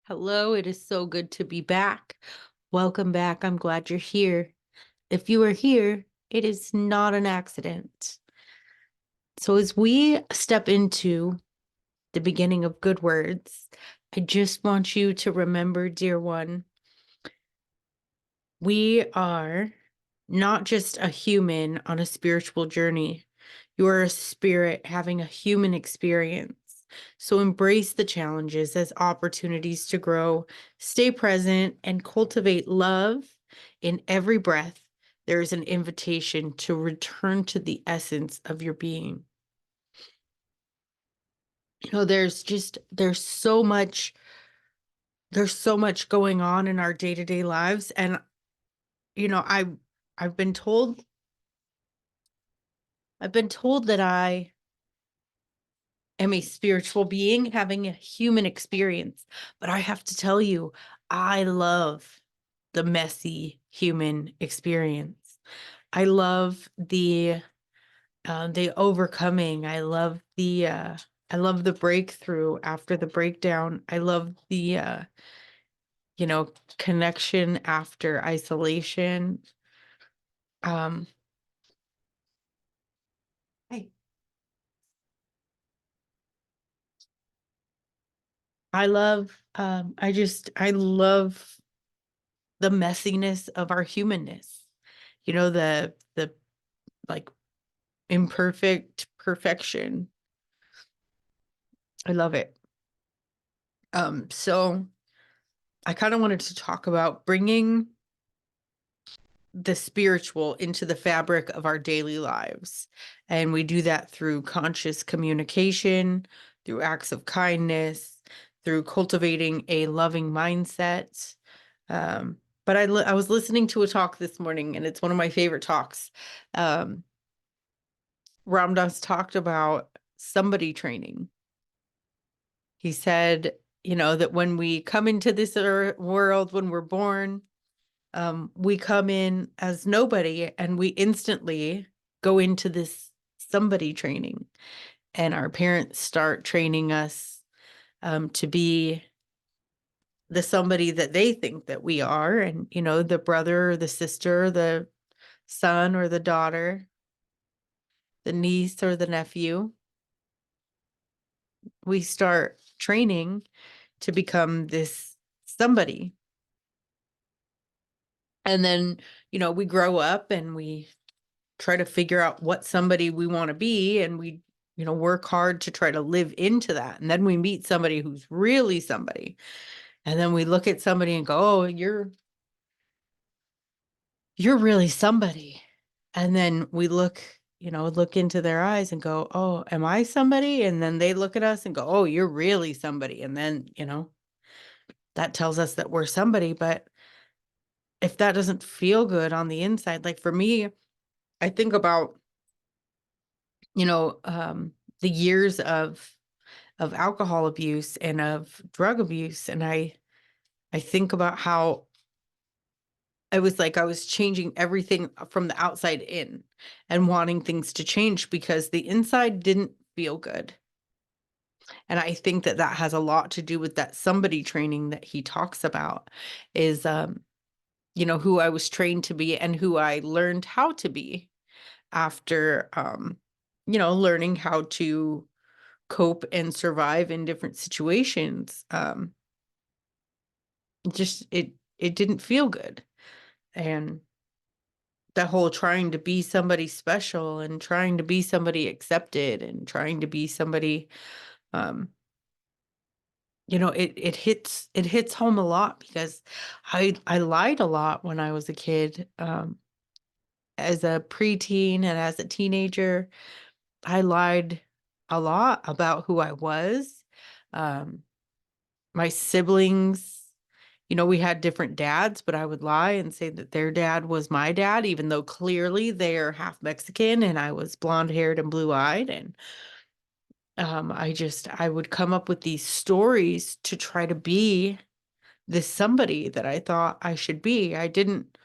Hello, it is so good to be back. Welcome back. I'm glad you're here. If you are here, it is not an accident. So, as we step into the beginning of good words, I just want you to remember, dear one, we are not just a human on a spiritual journey. You are a spirit having a human experience. So embrace the challenges as opportunities to grow, stay present, and cultivate love in every breath. There is an invitation to return to the essence of your being. There's so much going on in our day-to-day lives. And, you know, I I've been told I've been told that I am a spiritual being having a human experience. But I have to tell you, I love the messy human experience. I love the overcoming. I love the breakthrough after the breakdown. I love the connection after isolation. Um, I I love the messiness of our humanness. The like imperfect perfection. I love it. So I kind of wanted to talk about bringing the spiritual into the fabric of our daily lives. And we do that through conscious communication, through acts of kindness, through cultivating a loving mindset. But I was listening to a talk this morning, and it's one of my favorite talks. Um, Ram Dass talked about somebody training. He said, that when we come into this world, when we're born, we come in as nobody and we instantly go into this somebody training. And our parents start training us to be the somebody that they think that we are. And, the brother or the sister, the son or the daughter, the niece or the nephew, we start training to become this somebody. And then, we grow up and we try to figure out what somebody we want to be. And we, work hard to try to live into that. And then we meet somebody who's really somebody. And then we look at somebody and go, oh, you're really somebody. And then we look into their eyes and go, oh, am I somebody? And then they look at us and go, oh, you're really somebody. And then, that tells us that we're somebody. But if that doesn't feel good on the inside, like for me, I think about, the years of alcohol abuse and of drug abuse. And I think about how I was like I was changing everything from the outside in and wanting things to change because the inside didn't feel good. And I think that that has a lot to do with that somebody training that he talks about is, who I was trained to be and who I learned how to be after, learning how to cope and survive in different situations. It didn't feel good. And that whole trying to be somebody special and trying to be somebody accepted and trying to be somebody, um, it hits home a lot because I lied a lot when I was a kid. As a preteen and as a teenager, I lied a lot about who I was. Um, my siblings, we had different dads, but I would lie and say that their dad was my dad, even though clearly they're half Mexican and I was blonde haired and blue eyed. And I would come up with these stories to try to be this somebody that I thought I should be. I didn't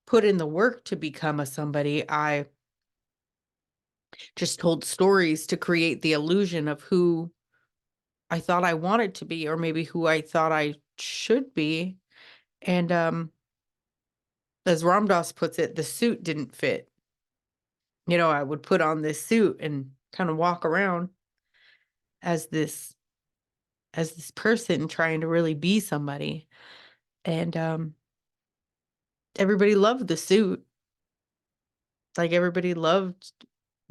put in the work to become a somebody. I just told stories to create the illusion of who I thought I wanted to be, or maybe who I thought I should be. And as Ram Dass puts it, the suit didn't fit. I would put on this suit and kind of walk around as this person trying to really be somebody. And everybody loved the suit. Like everybody loved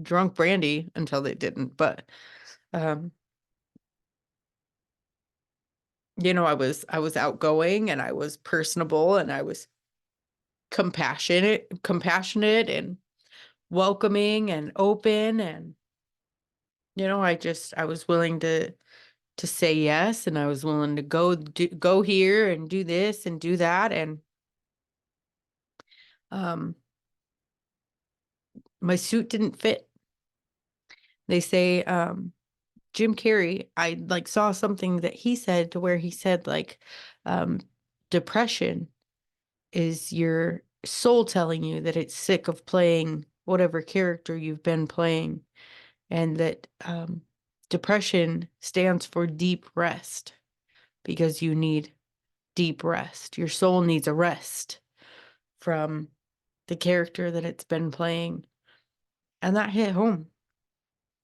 drunk Brandy until they didn't. But um, I was outgoing and I was personable and I was compassionate and welcoming and open, and I was willing to say yes, and I was willing to go here and do this and do that. And um my suit didn't fit. They say Jim Carrey, I like saw something that he said to where he said like um depression is your soul telling you that it's sick of playing whatever character you've been playing, and that depression stands for deep rest, because you need deep rest. Your soul needs a rest from the character that it's been playing. And that hit home.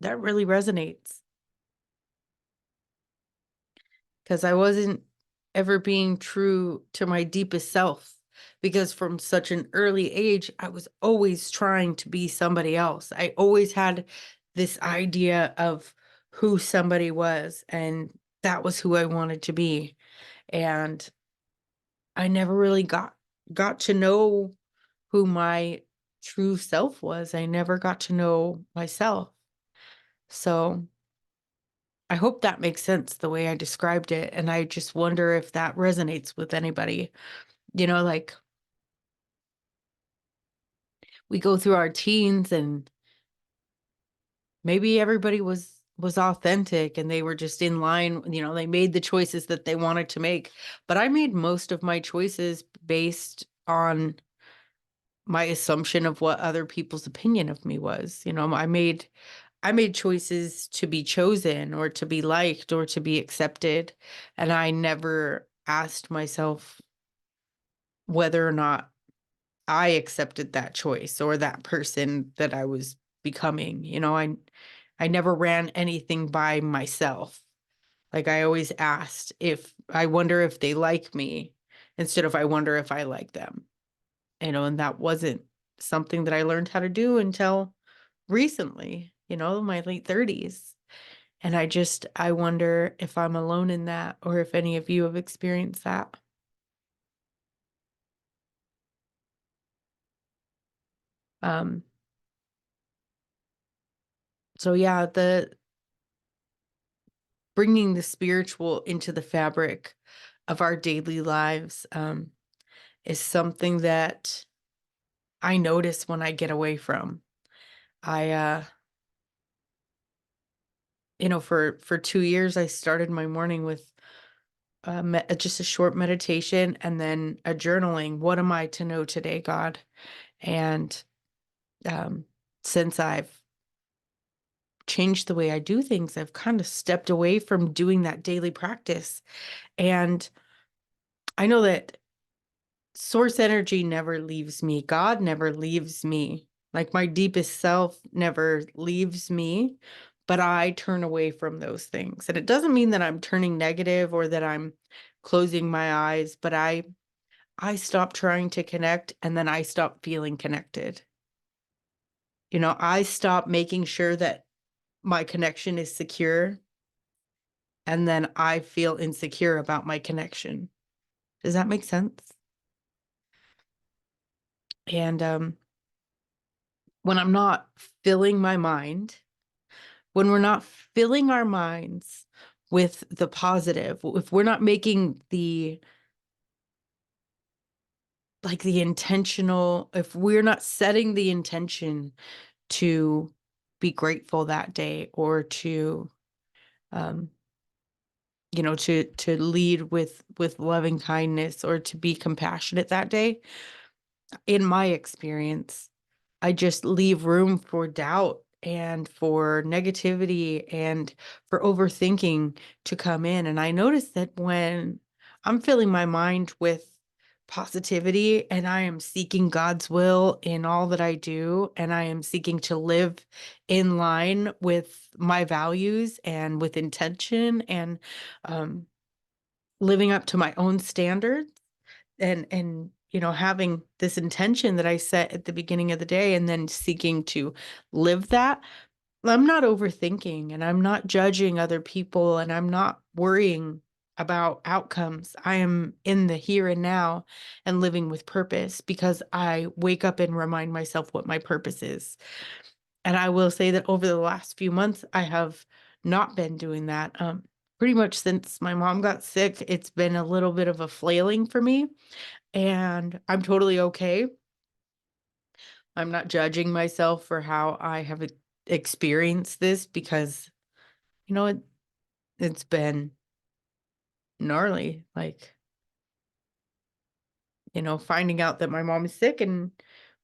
That really resonates, because I wasn't ever being true to my deepest self. Because from such an early age, I was always trying to be somebody else. I always had this idea of who somebody was, and that was who I wanted to be. And I never really got to know who my true self was. I never got to know myself. So I hope that makes sense the way I described it. And I just wonder if that resonates with anybody. Like we go through our teens and maybe everybody was authentic and they were just in line, they made the choices that they wanted to make. But I made most of my choices based on my assumption of what other people's opinion of me was. I made choices to be chosen or to be liked or to be accepted. And I never asked myself whether or not I accepted that choice or that person that I was becoming. I never ran anything by myself. Like I always asked, if I wonder if they like me, instead of I wonder if I like them. And that wasn't something that I learned how to do until recently, my late 30s. And I wonder if I'm alone in that, or if any of you have experienced that. Um, so yeah, the bringing the spiritual into the fabric of our daily lives, is something that I notice when I get away from. I, for 2 years, I started my morning with just a short meditation and then a journaling. What am I to know today, God? And um, since I've changed the way I do things, I've kind of stepped away from doing that daily practice. And I know that source energy never leaves me. God never leaves me. Like my deepest self never leaves me, but I turn away from those things. And it doesn't mean that I'm turning negative or that I'm closing my eyes, but I stop trying to connect, and then I stop feeling connected. I stop making sure that my connection is secure, and then I feel insecure about my connection. Does that make sense? And when I'm not filling my mind, when we're not filling our minds with the positive, if we're not making the intentional, if we're not setting the intention to be grateful that day, or to um to lead with loving kindness, or to be compassionate that day, in my experience, I just leave room for doubt and for negativity and for overthinking to come in. And I notice that when I'm filling my mind with positivity, and I am seeking God's will in all that I do, and I am seeking to live in line with my values and with intention, and um, living up to my own standards, and having this intention that I set at the beginning of the day, and then seeking to live that. I'm not overthinking, and I'm not judging other people, and I'm not worrying about outcomes. I am in the here and now and living with purpose, because I wake up and remind myself what my purpose is. And I will say that over the last few months, I have not been doing that. Pretty much since my mom got sick, it's been a little bit of a flailing for me, and I'm totally okay. I'm not judging myself for how I have experienced this, because you know it it's been gnarly. Like, finding out that my mom is sick, and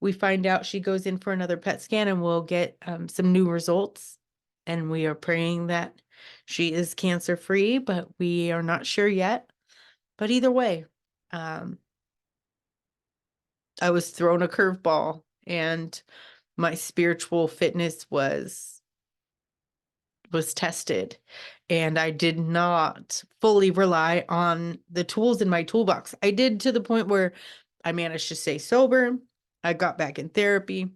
we find out she goes in for another PET scan, and we'll get some new results. And we are praying that she is cancer free, but we are not sure yet. But either way, um, I was thrown a curveball, and my spiritual fitness was tested, and I did not fully rely on the tools in my toolbox. I did, to the point where I managed to stay sober. I got back in therapy.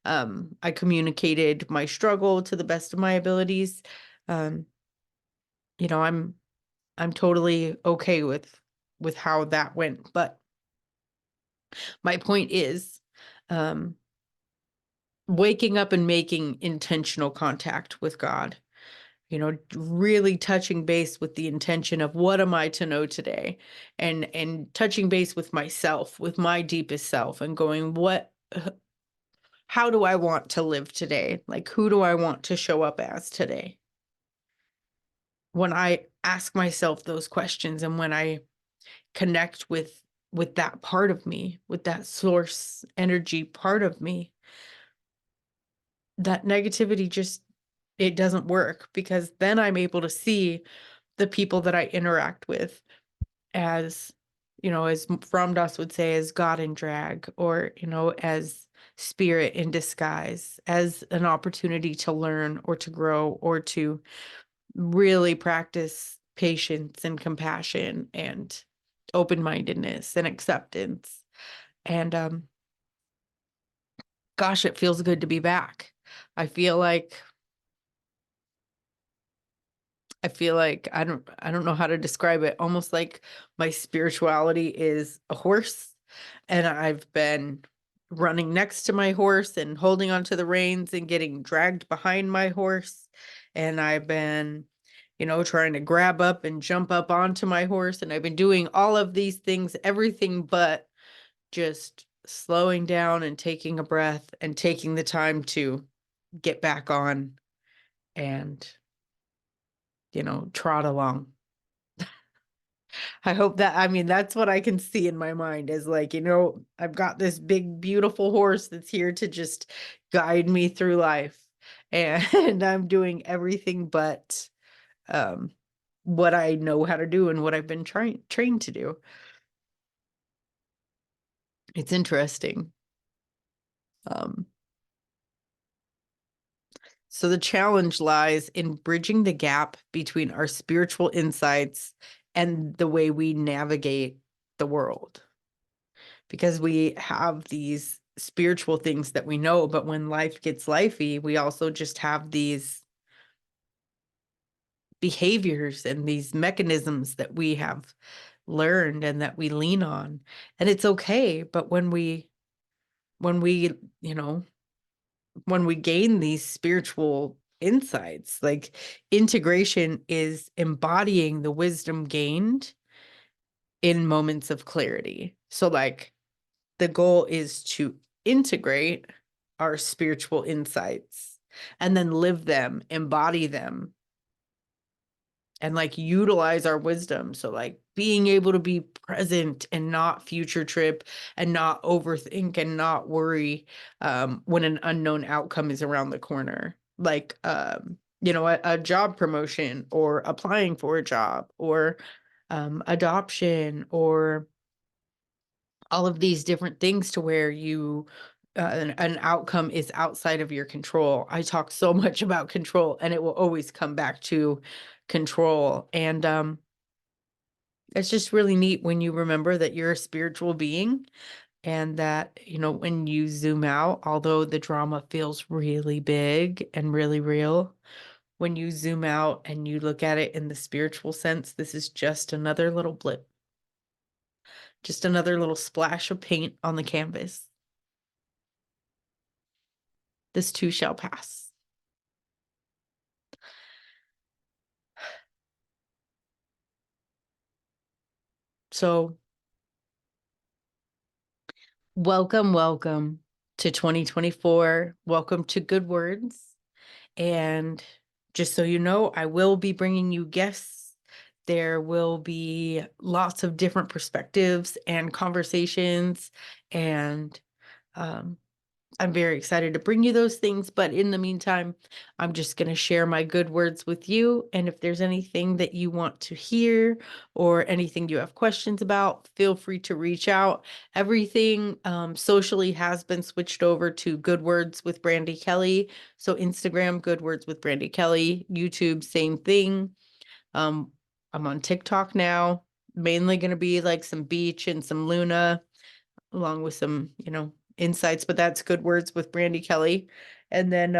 I communicated my struggle to the best of my abilities. Um, I'm totally okay with how that went. But my point is, um, waking up and making intentional contact with God, really touching base with the intention of what am I to know today, and touching base with myself, with my deepest self, and going, how do I want to live today? Like, who do I want to show up as today? When I ask myself those questions, and when I connect with that part of me, with that source energy part of me, that negativity just, it doesn't work, because then I'm able to see the people that I interact with as, as Ram Dass would say, as God in drag, or, as spirit in disguise, as an opportunity to learn or to grow or to really practice patience and compassion and open-mindedness and acceptance. And gosh, it feels good to be back. I feel like I don't know how to describe it. Almost like my spirituality is a horse, and I've been running next to my horse and holding onto the reins and getting dragged behind my horse. And I've been, trying to grab up and jump up onto my horse. And I've been doing all of these things, everything but just slowing down and taking a breath and taking the time to get back on and, trot along. I hope that, I mean, that's what I can see in my mind, is like, I've got this big, beautiful horse that's here to just guide me through life. And I'm doing everything but um, what I know how to do and what I've been trained to do. It's interesting. Um, so the challenge lies in bridging the gap between our spiritual insights and the way we navigate the world, because we have these spiritual things that we know, but when life gets lifey, we also just have these behaviors and these mechanisms that we have learned and that we lean on. And it's okay, but when we you know when we gain these spiritual insights, like, integration is embodying the wisdom gained in moments of clarity. So, like, the goal is to integrate our spiritual insights and then live them, embody them, and like utilize our wisdom. So, like, being able to be present and not future trip and not overthink and not worry when an unknown outcome is around the corner. Like, a job promotion, or applying for a job, or adoption, or all of these different things to where an outcome is outside of your control. I talk so much about control, and it will always come back to control. And it's just really neat when you remember that you're a spiritual being, and that, when you zoom out, although the drama feels really big and really real, when you zoom out and you look at it in the spiritual sense, this is just another little blip, just another little splash of paint on the canvas. This too shall pass. So, welcome to 2024. Welcome to Good Words. And just so you know, I will be bringing you guests. There will be lots of different perspectives and conversations, and I'm very excited to bring you those things. But in the meantime, I'm just going to share my good words with you. And if there's anything that you want to hear or anything you have questions about, feel free to reach out. Everything socially has been switched over to Good Words with Brandy Kelly. So Instagram, Good Words with Brandy Kelly. YouTube, same thing. I'm on TikTok now. Mainly going to be like some beach and some Luna, along with some, insights, but that's Good Words with Brandy Kelly. And then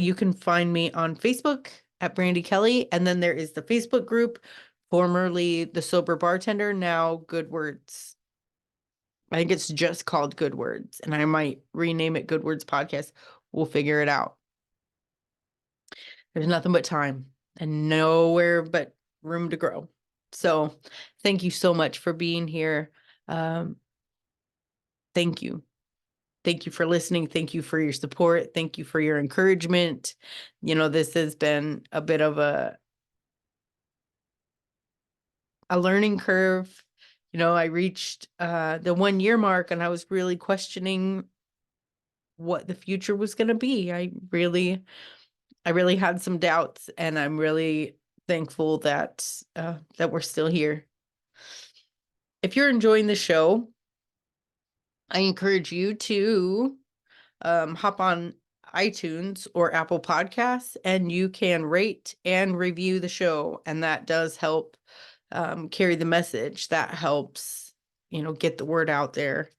you can find me on Facebook at Brandy Kelly. And then there is the Facebook group, formerly The Sober Bartender, now Good Words. I think it's just called Good Words, and I might rename it Good Words Podcast. We'll figure it out. There's nothing but time and nowhere but room to grow. So thank you so much for being here. Thank you. Thank you for listening. Thank you for your support. Thank you for your encouragement. This has been a bit of a learning curve. I reached the 1 year mark, and I was really questioning what the future was going to be. I really had some doubts, and I'm really thankful that we're still here. If you're enjoying the show, I encourage you to hop on iTunes or Apple Podcasts, and you can rate and review the show. And that does help carry the message. That helps, get the word out there.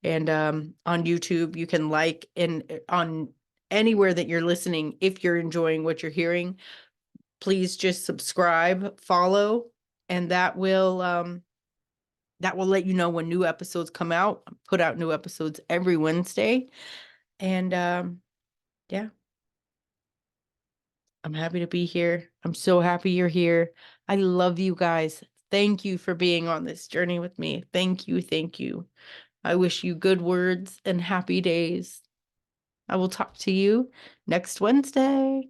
And on YouTube, you can and on anywhere that you're listening, if you're enjoying what you're hearing, please just subscribe, follow, and that will let you know when new episodes come out. I put out new episodes every Wednesday. And yeah, I'm happy to be here. I'm so happy you're here. I love you guys. Thank you for being on this journey with me. Thank you. Thank you. I wish you good words and happy days. I will talk to you next Wednesday.